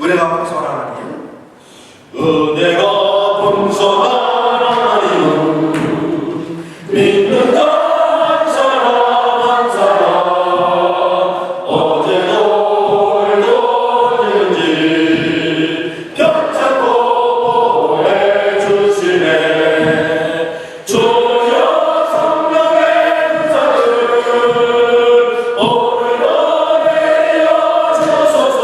은혜가 풍성한 하나님, 은혜가 풍성한 하나님은 믿는 자 한 사람 한 사람 어제도 오늘도 언제든지 편찮고 보내주시네. 주여 성령의 은사를 오늘도 내려 주소서.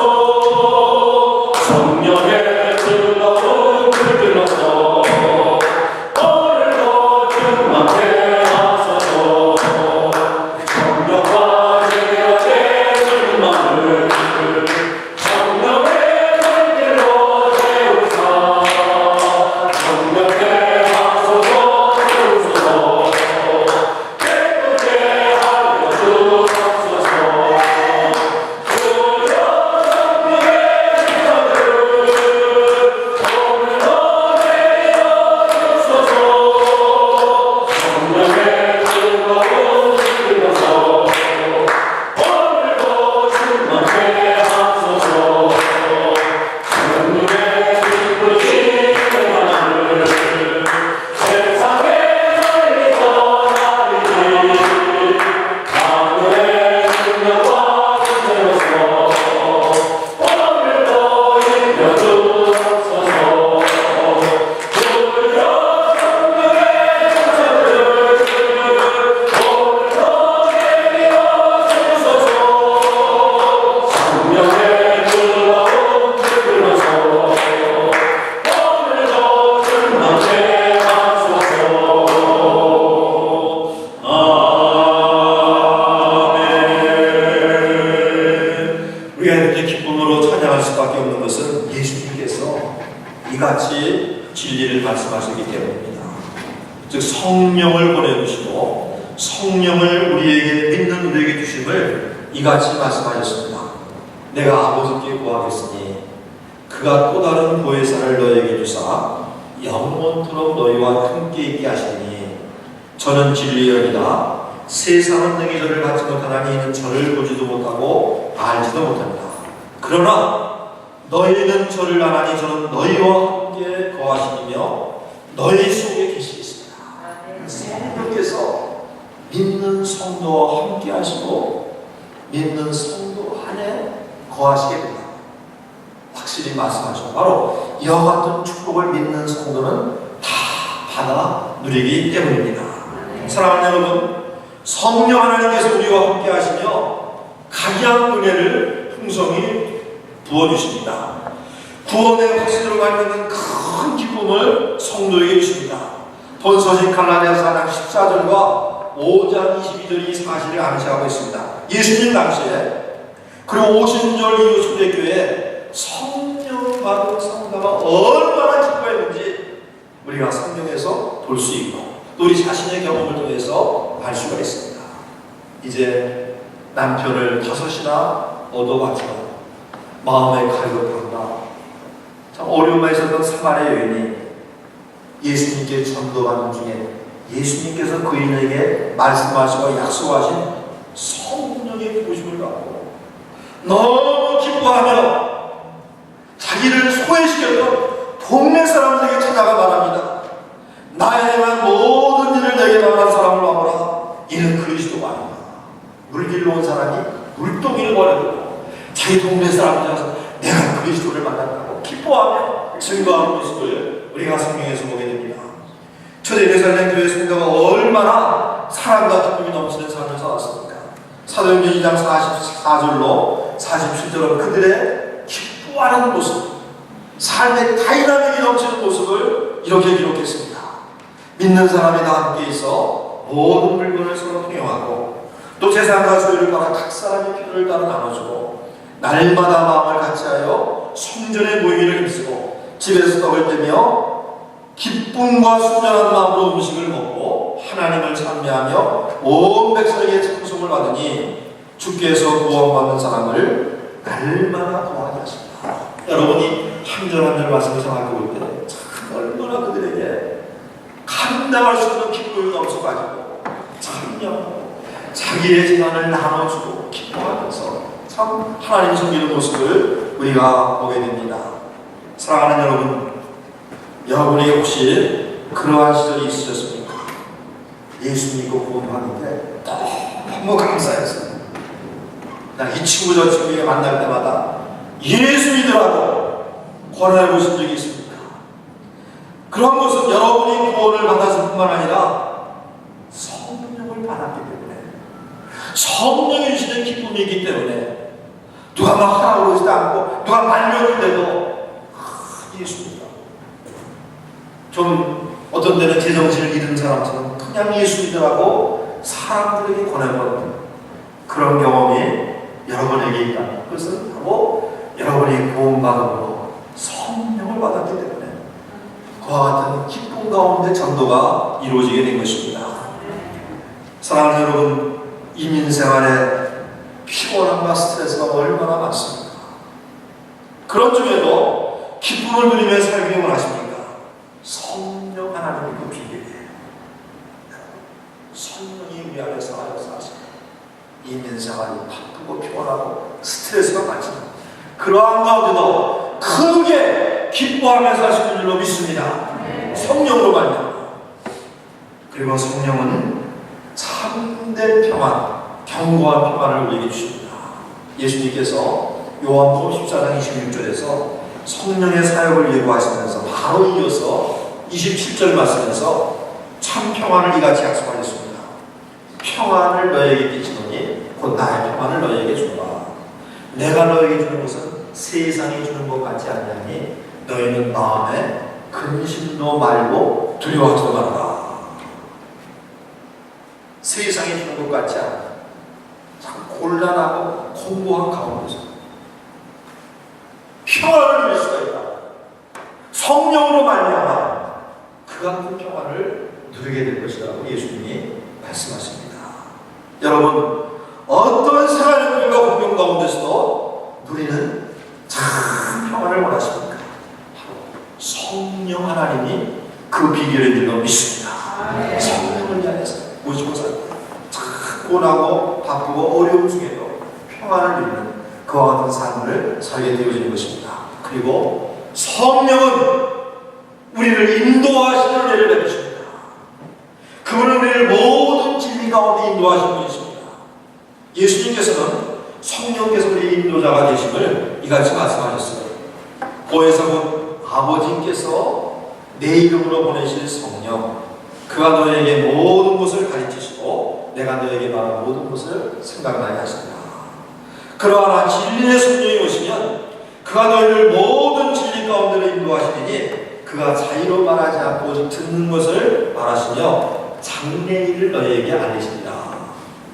성령의 뜨거운 불 들어서 오늘도 충만케 하소서. 성령과 제약의 충만을 성령의 불길로 채우사. 성령케 하소서 채우소서. 깨끗게 하여 주옵소서. 주여 성령의 은사를 오늘도 내려 주소서. 성령의 뜨거운 불 들어서 오늘도 충만케 하소서. 성령의 기쁘신 하나님을 세상에 살리던 아버지 하늘의 능력과 은혜로서 오늘도 입혀주옵소서. 주여 성령의 은사를 오늘도 내려 주소서. 성령의 뜨거운 불 들어서 오늘도 충만케 하소서. 아멘. 우리가 이렇게 기쁨으로 찬양할 수밖에 없는 것은 예수님께서 이같이 진리를 말씀하시기 때문입니다. 즉 성령을 보내주시고 성령을 우리에게 믿는 우리에게 주심을 이같이 말씀하셨습니다. 내가 아버지께 구하겠으니 그가 또 다른 보혜사를 너에게 주사 영원토록 너희와 함께 있게 하시니 저는 진리여니라. 세상은 능히 저를 받지 못하나니 이는 저를 보지도 못하고 알지도 못합니다. 그러나 너희는 저를 아나니 저는 너희와 함께 거하시며 너희 속에 계시겠습니다. 성령께서 믿는 성도와 함께 하시고 믿는 성도 안에 거하시게 됩니다. 확실히 말씀하죠. 바로 이와 같은 축복을 믿는 성도는 다 받아 누리기 때문입니다. 사랑하는 여러분, 성령 하나님께서 우리와 함께 하시며 각양 은혜를 풍성히 부어주십니다. 구원의 확신으로 갖는 큰 기쁨을 성도에게 주십니다. 본서신 갈라디아서 4장 14절과 5장 22절이 이 사실을 암시하고 있습니다. 예수님 당시에 그리고 오순절 이후 초대교회에 성령 받은 성도가 얼마나 기뻐했는지 우리가 성경에서 볼 수 있고 또 우리 자신의 경험을 통해서 알 수가 있습니다. 이제 남편을 5이나 얻어봤지만 마음에 갈급한다. 참 어려움에 있었던 사마리아 여인이 예수님께 전도하는 중에 예수님께서 그인에게 말씀하시고 약속하신 성령의 부으심을 받고 너무 기뻐하며 자기를 소외시켰던 동네 사람들에게 찾아가 말합니다. 나에 대한 모든 일을 내게 말한 사람을 와보라. 이는 그리스도가 아니다. 물길로 온 사람이 물동이를 버려두고 자기 동네 사람들 가서 내가 그리스도를 만났다고 기뻐하며 증거하는 모습을 우리가 성경에서 보게 됩니다. 초대 예루살렘 교회 성도가 얼마나 사랑과 기쁨이 넘치는 삶을 살았습니까? 사도행전 2장 44절로 47절로 그들의 기뻐하는 모습, 삶의 다이나믹이 넘치는 모습을 이렇게 기록했습니다. 믿는 사람이 다 함께 있어 모든 물건을 서로 통용하고 또 재산과 소유를 따라 각 사람의 필요를 따라 나눠주고 날마다 마음을 같이하여 성전의 모임을 힘쓰고 집에서 떡을 떼며 기쁨과 순전한 마음으로 음식을 먹고 하나님을 찬미하며 온 백성에게 찬송을 받으니 주께서 구원받는 사람을 날마다 구하게 하십니다. 여러분이 한 절 한 절 말씀을 생각해 볼 때 참 얼마나 그들에게 감당할 수 없는 기쁨이 넘쳐가지고 참여하고 자기의 재난을 나눠주고 기뻐하면서 참 하나님 섬기는 모습을 것을 우리가 보게 됩니다. 사랑하는 여러분, 여러분에게 혹시 그러한 시절이 있으셨습니까? 예수 믿고 구원받는데 너무 감사해서 난 이 친구 저 친구에게 만날 때마다 예수 믿으라고 권해 보신 적이 있습니까? 그런 것은 여러분이 구원을 받았을 뿐만 아니라 성령을 받았기 때문에, 성령이 주시는 기쁨이 있기 때문에, 누가 막 하라고 그러지도 않고 누가 말렸는데도 예수입니다. 좀 어떤 때는 제정신을 잃은 사람처럼 그냥 예수 믿으라고 사람들에게 권해버리는 그런 경험이 여러분에게 있다. 그것은 바로 여러분이 구원받음으로 성령을 받았기 때문에 그와 같은 기쁨 가운데 전도가 이루어지게 된 것입니다. 사랑하는 여러분, 이민생활에 피곤함과 스트레스가 얼마나 많습니까? 그런 중에도 기쁨을 누리며 살기 원하십니까? 성령 하나님의 그 비결이에요. 성령이 우리 안에서 하여서 하십니다. 이민생활이 바쁘고 피곤하고 스트레스가 많지만 그러한 가운데도 크게 기뻐하면서 하시는 줄로 믿습니다. 성령으로 말미암아. 그리고 성령은 참된 평안, 견고한 평안을 우리에게 주십니다. 예수님께서 요한복음 14장 26절에서 성령의 사역을 예고하시면서 바로 이어서 27절 말씀에서 참 평안을 이같이 약속하셨습니다. 평안을 너에게 끼치노니 곧 나의 평안을 너에게 주노라. 내가 너에게 주는 것은 세상이 주는 것 같지 않냐니 너희는 마음에 근심도 말고 두려워하지도 말아라. 세상이 주는 것 같지 않아. 참 곤란하고 공고한 가운데서 평안을 누릴 수가 있다. 성령으로 말미암아 그 같은 평안을 누리게 될 것이라고 예수님이 말씀하십니다. 여러분, 어떤 생활의 길과 공경 가운데서도 누리는 참 평안을 원하십니까? 성령 하나님이 그 비결인 줄로 믿습니다. 성령을 향해서 모시고 살고 고나고 바쁘고 어려움 중에도 평안을 누리는 그와 같은 삶을 살게 되어지는 것입니다. 그리고 성령은 우리를 인도하시는 은혜를 베푸십니다. 그분은 우리를 모든 진리 가운데 인도하시는 분이십니다. 예수님께서는 성령께서 우리의 인도자가 되심을 이같이 말씀하셨어요. 고에서 본 아버지께서 내 이름으로 보내실 성령, 그가 너에게 모든 것을 가르치시고 내가 너에게 말한 모든 것을 생각나게 하신다. 그러나 진리의 성령이 오시면 그가 너희를 모든 진리 가운데로 인도하시니 그가 자의로 말하지 않고 오직 듣는 것을 말하시며 장래일을 너희에게 알리시리라.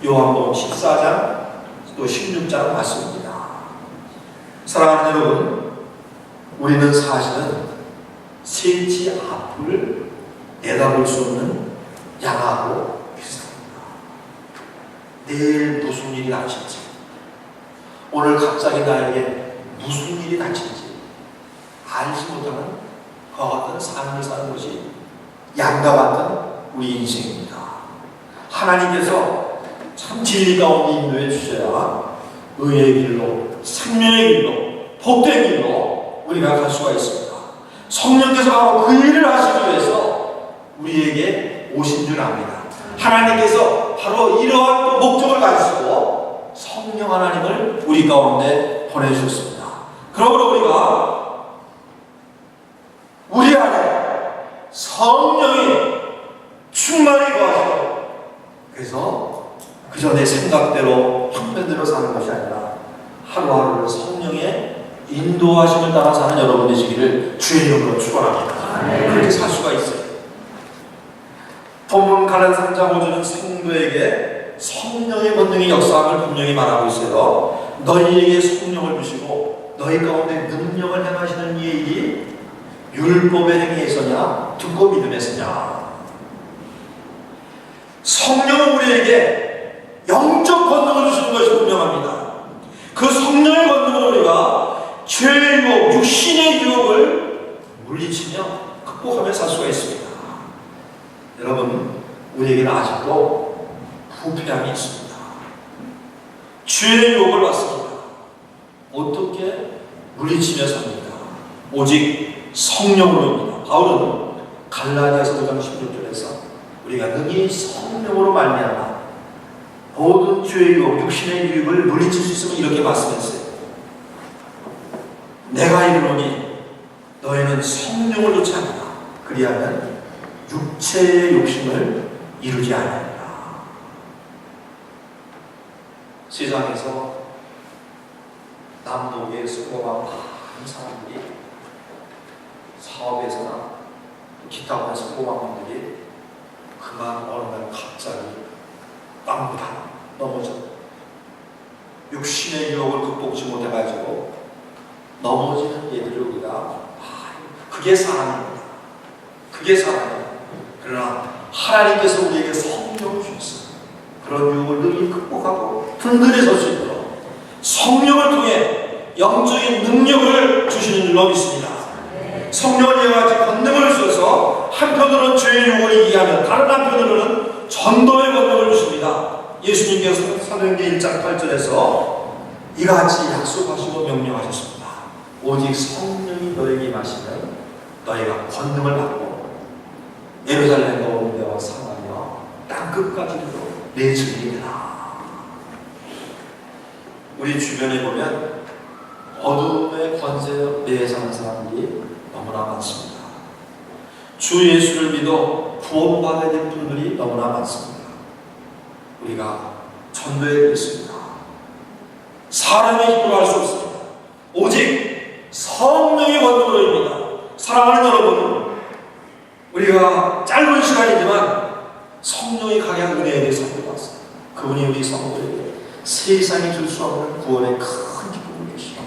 요한복음 14장 또 16장 말씀입니다. 사랑하는 여러분, 우리는 사실은 세치 앞을 내다볼 수 없는 양하고 비슷합니다. 내일 무슨 일이 닥칠지, 오늘 갑자기 나에게 무슨 일이 닥칠지 알지 못하는 그와 같은 삶을 사는 것이 양과 같은 우리 인생입니다. 하나님께서 참 진리 가운데 인도해 주셔야 의의 길로, 생명의 길로, 복된 길로 우리가 갈 수가 있습니다. 성령께서 바로 그 일을 하시기 위해서 우리에게 오신 줄 압니다. 하나님께서 바로 이러한 목적을 가지시고 성령 하나님을 우리 가운데 보내주셨습니다. 그러므로 우리 안에 성령이 충만히 거하시고, 그래서 그저 내 생각대로 형편대로 사는 것이 아니라 하루하루를 성령의 인도하심을 따라 사는 여러분 되시기를 주의 이름으로 축원합니다. 그렇게 살 수가 있어요. 본문 갈라디아서 3장 5절은 성도에게 성령의 권능이 역사함을 분명히 말하고 있어요. 너희에게 성령을 주시고 너희 가운데 능력을 행하시는 이의 일이 율법의 행위에서냐 듣고 믿음에서냐. 성령은 우리에게 영적 권능을 주시는 것이 분명합니다. 그 성령의 권능으로 우리가 죄의 유혹, 육신의 유혹을 물리치며 극복하며 살 수가 있습니다. 여러분, 우리에게는 아직도 부패함이 있습니다. 죄의 유혹을 받습니다. 어떻게 물리치며 삽니다. 오직 성령으로입니다. 바울은 갈라디아서 5장 16절에서 우리가 능히 성령으로 말미암아 모든 죄의 유혹, 육신의 유익을 물리칠 수 있음을 이렇게 말씀했어요. 내가 이르노니 너희는 성령을 쫓지 않으라. 그리하면 육체의 욕심을 이루지 않으리라. 세상에서 남북의 수고가 많은 사람들이 사업에서나 기타 부분 수고방들이 그만 어느 날 갑자기 빵부다 넘어져 육신의 유혹을 극복지 못해가지고 넘어지는 예들을 우리가 그게 사람입니다. 그게 사람이에요. 그러나 하나님께서 우리에게 성령을 주셨어요. 그런 유혹을 늘 극복하고 든든히 설 수 있도록 성령을 통해 영적인 능력을 주시는 줄로 믿습니다. 성령을 이와 같이 권능을 주셔서 한편으로는 죄의 유혹을 이기하며 다른 한편으로는 전도의 권능을 주십니다. 예수님께서 사도행전 1장 8절에서 이와 같이 약속하시고 명령하셨습니다. 오직 성령이 너에게 임하시면 너희가 권능을 받고 예루살렘과 온 데와 사마리아 땅 끝까지도 내 증인이라. 우리 주변에 보면 어둠의 권세 내에 사는 사람들이 너무나 많습니다. 주 예수를 믿어 구원받아야 될 분들이 너무나 많습니다. 우리가 전도해야 되겠습니다. 사람의 힘으로 할 수 없습니다. 오직 성령의 권능으로입니다. 사랑하는 여러분, 우리가 짧은 시간이지만 성령이 강한 은혜에 대해서 살펴봤습니다. 그분이 우리 성도에게 세상에 줄 수 없는 구원의 큰 기쁨을 주시고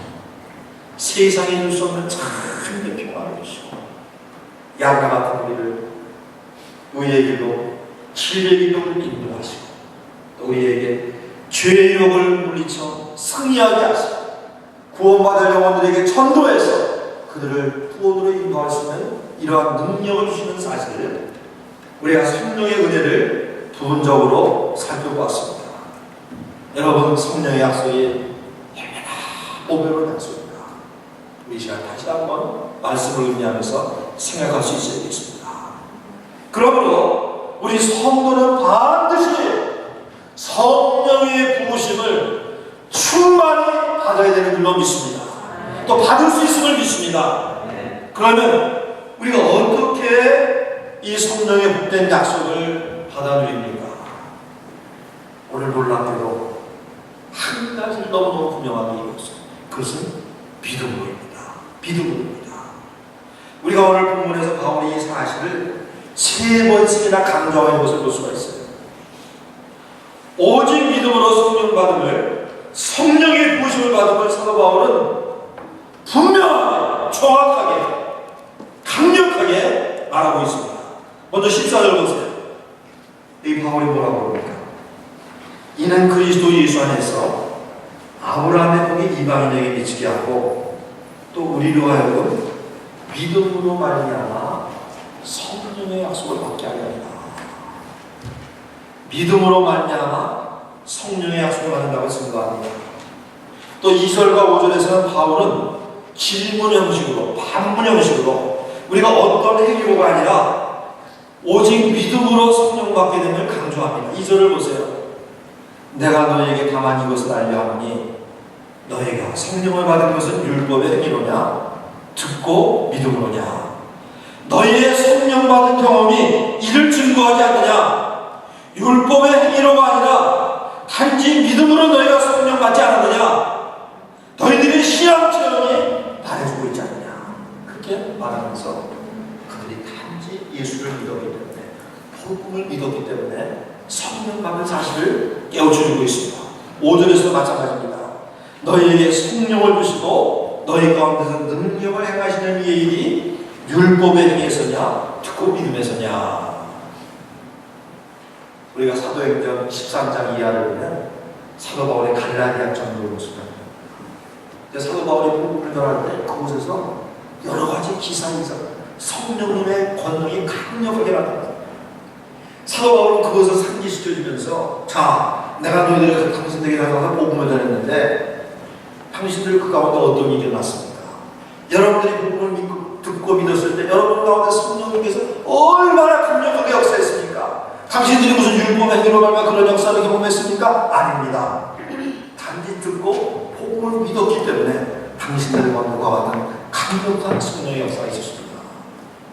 세상에 줄 수 없는 참 평안을 주시고 양과 같은 우리의 길로 진리의 길로 인도하시고 또 우리에게 죄의 유혹을 물리쳐 승리하게 하시고 구원받을 영혼들에게 전도해서 그들을 구원으로 인도할 수 있는 이러한 능력을 주시는 사실을 우리가 성령의 은혜를 부분적으로 살펴보았습니다. 여러분, 성령의 약속이 얼마나 오묘한 약속입니다. 우리 시간 다시 한번 말씀을 의미하면서 생각할 수 있어야 되겠습니다. 그러므로 우리 성도는 반드시 성령의 부으심을 충만히 받아야 되는 줄로 믿습니다. 또 받을 수 있음을 믿습니다. 그러면 우리가 어떻게 이 성령의 복된 약속을 받아들입니까? 오늘 놀랍게도 한 가지를 너무너무 분명하게 얘기했어요. 그것은 믿음으로입니다. 믿음으로입니다. 우리가 오늘 본문에서 바울이 이 사실을 3번씩이나 강조하는 것을 볼 수가 있어요. 오직 믿음으로 성령 받음을, 성령의 부으심을 받음을 사도 바울은 분명하게, 정확하게, 강력하게 말하고 있습니다. 먼저 14절 보세요. 이 바울이 뭐라고 합니까? 이는 그리스도 예수 안에서 아브라함의 복이 이방인에게 미치게 하고 또 우리로 하여금 믿음으로 말미암아 성령의 약속을 받게 하려 합니다. 믿음으로 말미암아 성령의 약속을 받는다고 증거합니다. 또 2절과 5절에서는 바울은 질문 형식으로, 반문 형식으로 우리가 어떤 행위로가 아니라 오직 믿음으로 성령 받게 됨을 강조합니다. 2절을 보세요. 내가 너희에게 다만 이것을 알려 하노니 너희가 성령을 받은 것은 율법의 행위로냐 듣고 믿음으로냐. 너희의 성령 받은 경험이 이를 증거하지 않느냐. 율법의 행위로가 아니라 단지 믿음으로 너희가 성령 받지 않았느냐. 너희들의 신앙 체험이 말해주고 있지 않느냐. 그렇게 말하면서 그들이 단지 예수를 믿었기 때문에, 복음을 믿었기 때문에 성령 받은 사실을 깨우쳐주고 있습니다. 5절에서도 마찬가지입니다. 너희에게 성령을 주시고 너희 가운데서 능력을 행하시는 이의 일이 율법의 행위에서냐 듣고 믿음에서냐. 우리가 사도행전 13장 이하를 보면 사도 바울의 갈라디아 전도를 모습합니다. 사도 바울이 복음을 전할 때 그곳에서 여러 가지 기사에서 성령님의 권능이 강력하게 나타납니다. 사도 바울은 그것을 상기시켜주면서 자, 내가 너희들을 당신들에게 가서 복음을 전했는데 당신들 그 가운데 어떤 일이 일어났습니까? 여러분들이 복음을 듣고 믿었을 때 여러분 가운데 성령님께서 얼마나 강력하게 역사했습니까? 당신들이 무슨 율법의 행위로 말미암아 그런 역사를 경험했습니까? 아닙니다. 단지 듣고 복음을 믿었기 때문에 당신들의 마음과 같은 강력한 성령의 역사가 있었습니다.